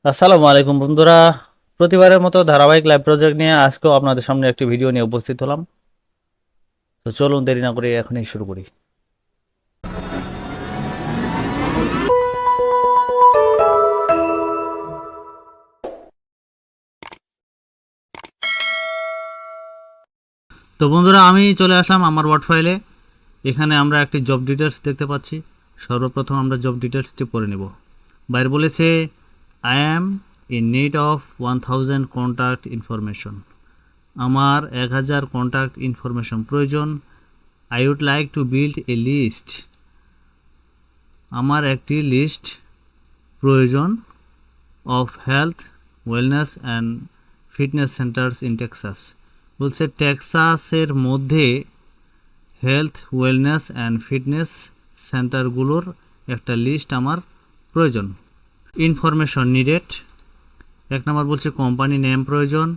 আসসালামু আলাইকুম বন্ধুরা। প্রতিবারের মতো ধারাবাহিক লাইভ প্রজেক্ট নিয়ে আজকেও আপনাদের সামনে একটি ভিডিও নিয়ে উপস্থিত হলাম। তো চলুন দেরি না করে এখনই শুরু করি। তো বন্ধুরা, আমি চলে আসলাম আমার ওয়ার্ড ফাইলে। এখানে আমরা একটি জব ডিটেলস দেখতে পাচ্ছি। সর্বপ্রথম আমরা জব ডিটেলসটি পড়ে নেব। বাইরে বলেছে, I am in need of 1000 contact information. আমার 1000 কন্ট্যাক্ট ইনফরমেশন প্রয়োজন। I would like to build a list. আমার একটি লিস্ট প্রয়োজন of health, wellness and fitness centres in Texas. বলছে টেক্সাসের মধ্যে হেলথ, ওয়েলনেস অ্যান্ড ফিটনেস সেন্টারগুলোর একটা লিস্ট আমার প্রয়োজন। ইনফরমেশন নিডেড, এক নম্বর বলছে কোম্পানি নেম প্রয়োজন,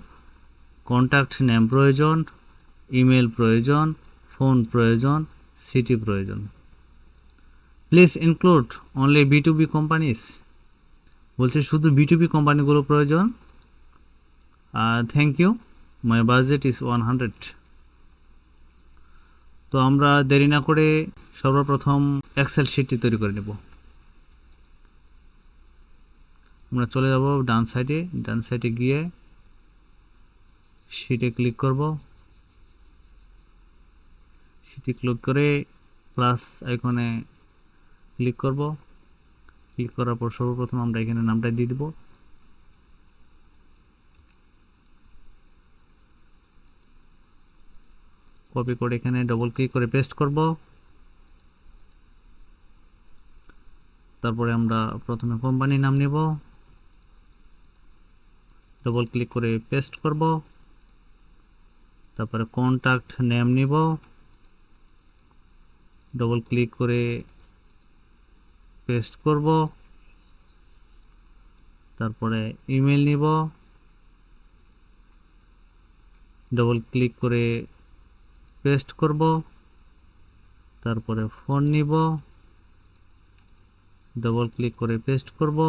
কন্ট্যাক্ট নেম প্রয়োজন, ইমেল প্রয়োজন, ফোন প্রয়োজন, সিটি প্রয়োজন। Please include only B2B companies. বলছে শুধু B2B কোম্পানিগুলো প্রয়োজন। Thank you, my budget is 100। তো আমরা দেরি না করে সর্বপ্রথম এক্সেল শিটটি তৈরি করে নেব। আমরা চলে যাব ডান সাইডে গিয়ে শিটে ক্লিক করব। শিটে ক্লিক করে প্লাস আইকনে ক্লিক করব। ক্লিক করার পর সর্বপ্রথম আমরা এখানে নামটা দিয়ে দেব। কপি করে এখানে ডবল ক্লিক করে পেস্ট করব। তারপরে আমরা প্রথমে কোম্পানির নাম নেব, ডবল ক্লিক করে পেস্ট করব। তারপরে কন্ট্যাক্ট নেম নিব, ডবল ক্লিক করে পেস্ট করব। তারপরে ইমেল নিব, ডবল ক্লিক করে পেস্ট করব। তারপরে ফোন নিব, ডবল ক্লিক করে পেস্ট করব।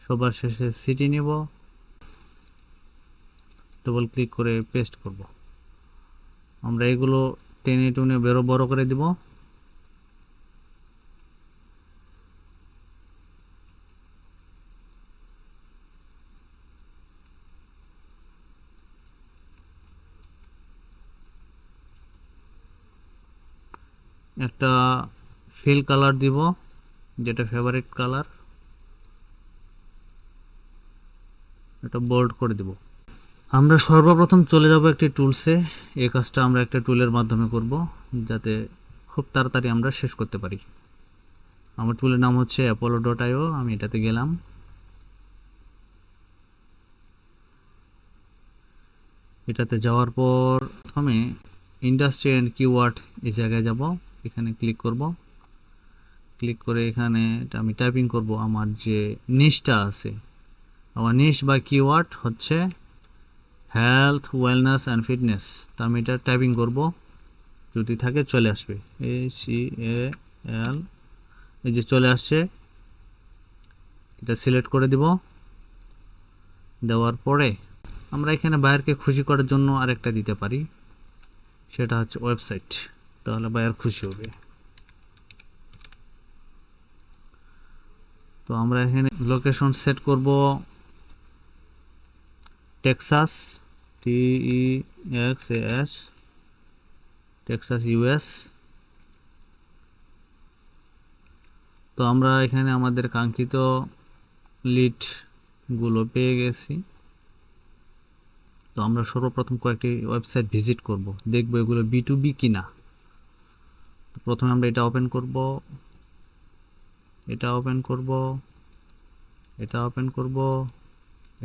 সবার শেষে সিটি নিব, ডবল ক্লিক করে পেস্ট করব। আমরা এগুলো টেনে টুনে বড় করে দিব। একটা ফিল কালার দিব, যেটা ফেভারিট কালার, এটা বোল্ড করে দিব। আমরা সর্বপ্রথম চলে যাব একটি টুলসে। এই কাজটা আমরা একটা টুলের মাধ্যমে করব, যাতে খুব তাড়াতাড়ি আমরা শেষ করতে পারি। আমার টুলের নাম হচ্ছে apollo.io। আমি এটাতে গেলাম। এটাতে যাওয়ার পর প্রথমে ইন্ডাস্ট্রি অ্যান্ড কিওয়ার্ড এই জায়গায় যাব। এখানে ক্লিক করব। ক্লিক করে এখানে আমি টাইপিং করব আমার যে নিশটা আছে। আমার নিশ বা কিওয়ার্ড হচ্ছে হেলথ, ওয়েলনেস অ্যান্ড ফিটনেস। তো আমি এটা টাইপিং করব, যদি থাকে চলে আসবে। ACAL, এই যে চলে আসছে। এটা সিলেক্ট করে দিব। দেওয়ার পরে আমরা এখানে বায়ারকে খুশি করার জন্য আরেকটা দিতে পারি, সেটা হচ্ছে ওয়েবসাইট। তাহলে বায়ার খুশি হবে। তো আমরা এখানে লোকেশন সেট করব টেক্সাস, TEXAS, টেক্সাস US। তো আমরা এখানে আমাদের কাঙ্ক্ষিত লিডগুলো পেয়ে গেছি। তো আমরা সর্বপ্রথম কয়েকটি ওয়েবসাইট ভিজিট করব, দেখব এগুলো B2B কিনা। তো প্রথমে আমরা এটা ওপেন করব, এটা ওপেন করব, এটা ওপেন করব,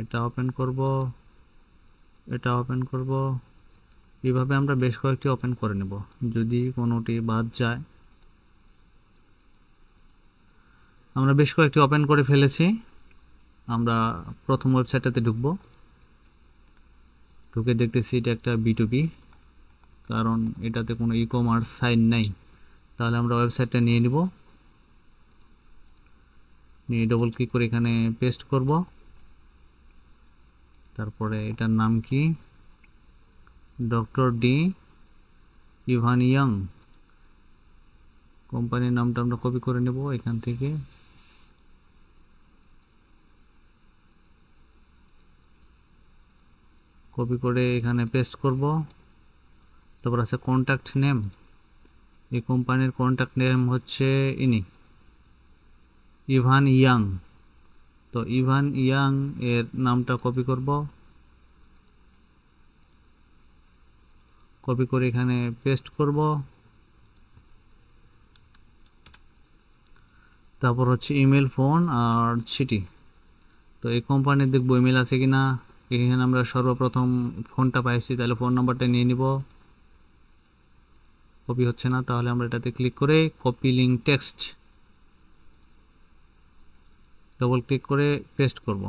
এটা ওপেন করব, এটা ওপেন করব। এইভাবে আমরা বেশ কয়েকটি ওপেন করে নেব। যদি কোনোটি বাদ যায়, আমরা বেশ কয়েকটি ওপেন করে ফেলেছি। আমরা প্রথম ওয়েবসাইটটাতে ঢুকব। ঢুকে দেখতেছি এটা একটা B2B, কারণ এটাতে কোনো ই-কমার্স সাইন নাই। তাহলে আমরা ওয়েবসাইটটা নিয়ে নিব। নিয়ে ডবল ক্লিক করে এখানে পেস্ট করব। তারপরে এটার নাম কি, ডক্টর ডি ইভান ইয়াং। কোম্পানির নামটা আমরা কপি করে নেব এখান থেকে। কপি করে এখানে পেস্ট করব। তারপর আছে কন্ট্যাক্ট নেম। এই কোম্পানির কন্ট্যাক্ট নেম হচ্ছে ইনি, ইভান ইয়াং। তো ইভান ইয়াং এর নামটা কপি করব। কপি করে এখানে পেস্ট করব। তারপর হচ্ছে ইমেল, ফোন আর সিটি। তো এই কোম্পানির দেখবো ইমেল আছে কিনা। এখানে আমরা সর্বপ্রথম ফোনটা পাইছি, তাহলে ফোন নাম্বারটা নিয়ে নিব। কপি হচ্ছে না, তাহলে আমরা এটাতে ক্লিক করে copy link text double click করে পেস্ট করব।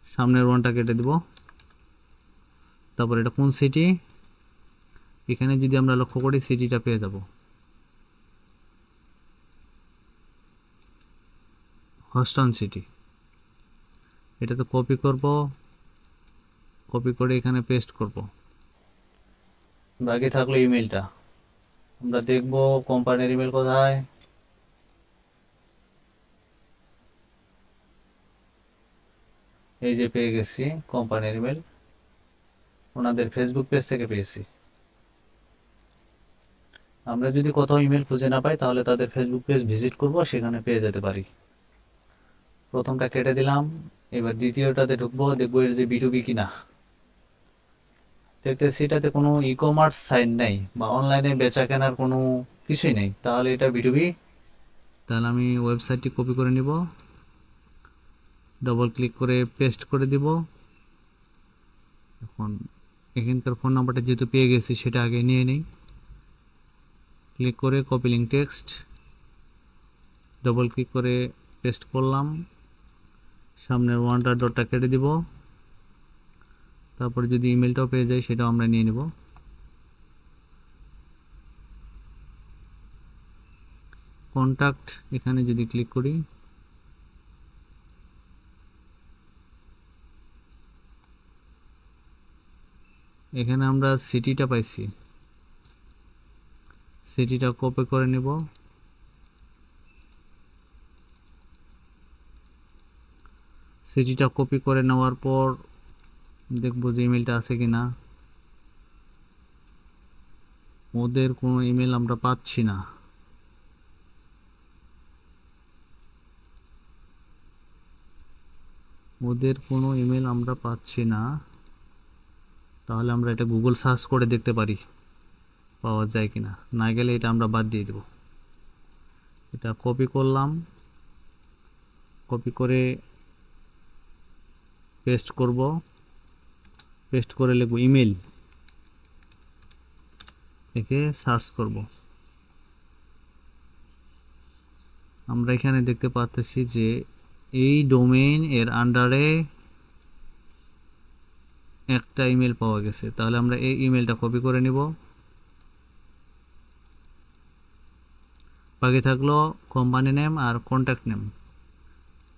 সামনের ওয়ানটা কেটে দেব। তারপর এটা কোন সিটি, এখানে যদি আমরা লক্ষ্য করি সিটিটা পেয়ে যাব, হস্টন সিটি। এটাতে কপি করব, কপি করে এখানে পেস্ট করব। বাকি থাকলো ইমেলটা। আমরা দেখব কোম্পানির ইমেল কোথায়। এই যে পেয়ে গেছি কোম্পানির ইমেল, ওনাদের ফেসবুক পেজ থেকে পেয়েছি। আমরা যদি কোথাও ইমেল খুঁজে না পাই তাহলে তাদের ফেসবুক পেজ ভিজিট করব, সেখানে পেয়ে যেতে পারি। প্রথমটা কেটে দিলাম। এবার দ্বিতীয়টাতে ঢুকবো, দেখবো এর যে বিটুবি কিনা। দেখতেছি এটাতে কোনো ই কমার্স সাইট নেই বা অনলাইনে বেচা কেনার কোনো কিছুই নেই, তাহলে এটা বিটুবি। তাহলে আমি ওয়েবসাইটটি কপি করে নিব, ডবল ক্লিক করে পেস্ট করে দিব। এখন এখানকার ফোন নাম্বারটা যেহেতু পেয়ে গেছি সেটা আগে নিয়ে নিই। ক্লিক করে copy link text double click করে পেস্ট করলাম। সামনের ওয়ানটা ডটটা কেটে দিব। তারপরে যদি ইমেলটাও পেয়ে যাই সেটাও আমরা নিয়ে নেব। কন্ট্যাক্ট এখানে যদি ক্লিক করি, এখানে আমরা সিটিটা পাইছি, সিটিটা কপি করে নেব। সিটিটা কপি করে নেওয়ার পর দেখবো যে ইমেলটা আছে কিনা। ওদের কোনো ইমেল আমরা পাচ্ছি না। ওদের কোনো ইমেল আমরা পাচ্ছি না। তাহলে আমরা এটা গুগল সার্চ করে দেখতে পারি পাওয়া যায় কিনা, না গেলে এটা আমরা বাদ দিয়ে দেব। এটা কপি করলাম, কপি করে পেস্ট করব। পেস্ট করে লিখব ইমেল, একে সার্চ করব। আমরা এখানে দেখতে পাচ্ছি যে এই ডোমেইন এর আন্ডারে একটা ইমেল পাওয়া গেছে, তাহলে আমরা এই ইমেলটা কপি করে নিব। বাকি থাকলো কোম্পানি নেম আর কন্ট্যাক্ট নেম।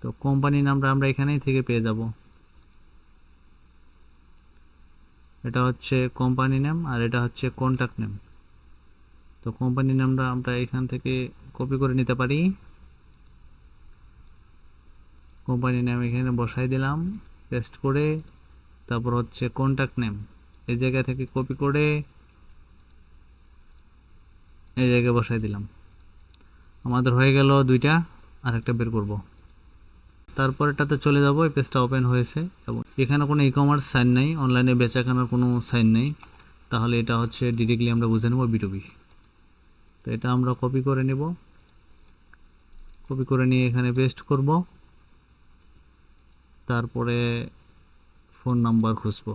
তো কোম্পানি নামটা আমরা এখানেই থেকে পেয়ে যাব। এটা হচ্ছে কোম্পানি নেম আর এটা হচ্ছে কন্ট্যাক্ট নেম। তো কোম্পানি নামটা আমরা এখান থেকে কপি করে নিতে পারি। কোম্পানি নেম এখানে বসাই দিলাম পেস্ট করে। তারপর হচ্ছে কন্ট্যাক্ট নেম এই জায়গা থেকে কপি করে এই জায়গায় বসাই দিলাম। আমাদের হয়ে গেল দুইটা, আর একটা বের করব। তারপর এটাতে চলে যাব। এই পেজটা ওপেন হয়েছে এবং এখানে কোনো ই কমার্স সাইন নেই, অনলাইনে বেচা কেনার কোনো সাইন নেই। তাহলে এটা হচ্ছে ডিরেক্টলি আমরা বুঝে নেব বিটুবি। তো এটা আমরা কপি করে নেব, কপি করে নিয়ে এখানে পেস্ট করব। তারপরে ফোন নাম্বার খুঁজব।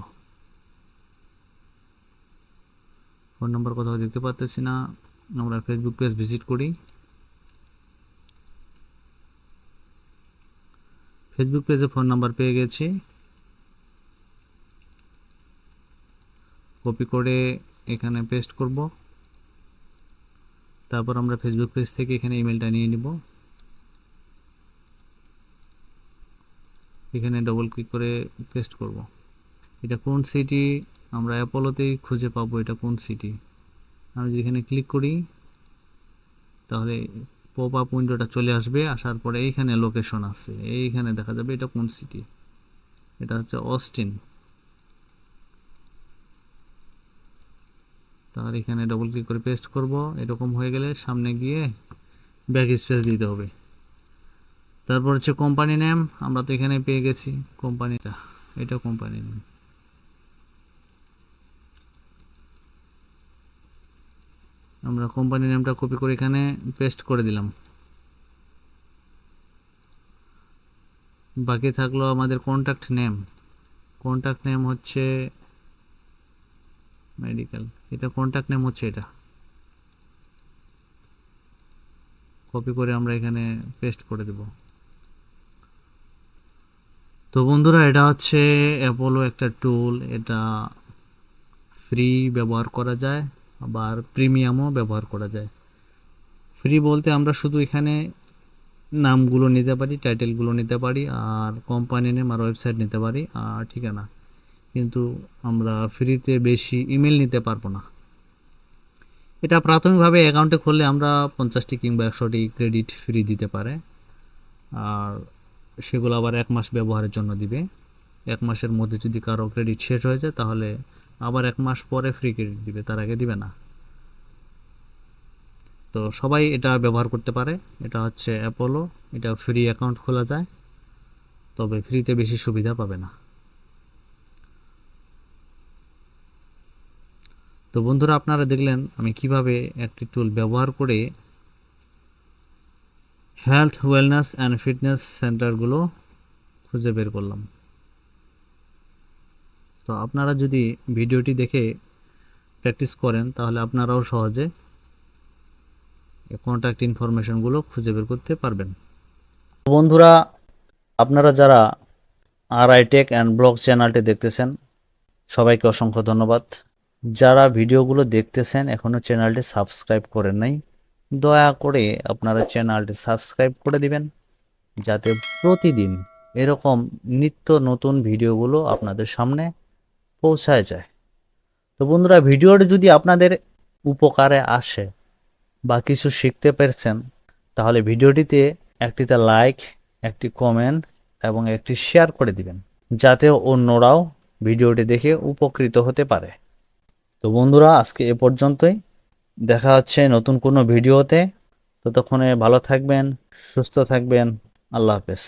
ফোন নাম্বার কোথাও দেখতে পাচ্ছি না। আমরা ফেসবুক পেজ ভিজিট করি। ফেসবুক পেজে ফোন নাম্বার পেয়ে গেছি। কপি করে এখানে পেস্ট করব। তারপর আমরা ফেসবুক পেজ থেকে এখানে ইমেলটা নিয়ে নিব। এখানে ডবল ক্লিক করে পেস্ট করব। এটা কোন সিটি, আমরা অ্যাপোলোতেই খুঁজে পাবো এটা কোন সিটি। আমি যদি এখানে ক্লিক করি তাহলে পপ আপ উইন্ডোটা চলে আসবে, আসার পরে এইখানে লোকেশন আছে, এইখানে দেখা যাবে এটা কোন সিটি। এটা হচ্ছে অস্টিন। তাহলে এখানে ডবল ক্লিক করে পেস্ট করব। এরকম হয়ে গেলে সামনে গিয়ে ব্যাক স্পেস দিতে হবে। তারপর হচ্ছে কোম্পানি নেম, আমরা তো এখানে পেয়ে গেছি কোম্পানিটা, এটা কোম্পানি নেম। আমরা কোম্পানি নেমটা কপি করে এখানে পেস্ট করে দিলাম। বাকি থাকলো আমাদের কন্ট্যাক্ট নেম। কন্ট্যাক্ট নেম হচ্ছে মেডিকেল, এটা কন্ট্যাক্ট নেম হচ্ছে এটা। কপি করে আমরা এখানে পেস্ট করে দেব। তো বন্ধুরা, এটা হচ্ছে অ্যাপোলো একটা টুল। এটা ফ্রি ব্যবহার করা যায়, আবার প্রিমিয়ামও ব্যবহার করা যায়। ফ্রি বলতে আমরা শুধু এখানে নামগুলো নিতে পারি, টাইটেলগুলো নিতে পারি, আর কোম্পানি নেম আর ওয়েবসাইট নিতে পারি আর ঠিকানা, কিন্তু আমরা ফ্রিতে বেশি ইমেল নিতে পারবো না। এটা প্রাথমিকভাবে অ্যাকাউন্টে খুললে আমরা 50টি কিংবা 100টি ক্রেডিট ফ্রি দিতে পারে, আর সেগুলো আবার 1 মাস ব্যবহারের জন্য দিবে। 1 মাসের মধ্যে যদি কারো ক্রেডিট শেষ হয়ে যায় তাহলে আবার 1 মাস পরে ফ্রি ক্রেডিট দিবে, তার আগে দিবে না। তো সবাই এটা ব্যবহার করতে পারে। এটা হচ্ছে অ্যাপোলো, এটা ফ্রি অ্যাকাউন্ট খোলা যায়, তবে ফ্রিতে বেশি সুবিধা পাবে না। তো বন্ধুরা, আপনারা দেখলেন আমি কিভাবে একটি টুল ব্যবহার করে হেলথ, ওয়েলনেস অ্যান্ড ফিটনেস সেন্টারগুলো খুঁজে বের করলাম। তো আপনারা যদি ভিডিওটি দেখে প্র্যাকটিস করেন তাহলে আপনারাও সহজে কন্ট্যাক্ট ইনফরমেশনগুলো খুঁজে বের করতে পারবেন। বন্ধুরা, আপনারা যারা আরআই টেক অ্যান্ড ব্লগ চ্যানেলটি দেখতেছেন সবাইকে অসংখ্য ধন্যবাদ। যারা ভিডিওগুলো দেখতেছেন এখনও চ্যানেলটি সাবস্ক্রাইব করেন নাই, দয়া করে আপনারা চ্যানেলটি সাবস্ক্রাইব করে দিবেন, যাতে প্রতিদিন এরকম নিত্য নতুন ভিডিওগুলো আপনাদের সামনে পৌঁছায় যায়। তো বন্ধুরা, ভিডিওটি যদি আপনাদের উপকারে আসে বা কিছু শিখতে পেরেছেন তাহলে ভিডিওটিতে একটিতে লাইক, একটি কমেন্ট এবং একটি শেয়ার করে দিবেন, যাতে অন্যরাও ভিডিওটি দেখে উপকৃত হতে পারে। তো বন্ধুরা, আজকে এ পর্যন্তই। দেখা হচ্ছে নতুন কোনো ভিডিওতে। ততক্ষণে ভালো থাকবেন, সুস্থ থাকবেন। আল্লাহ হাফেজ।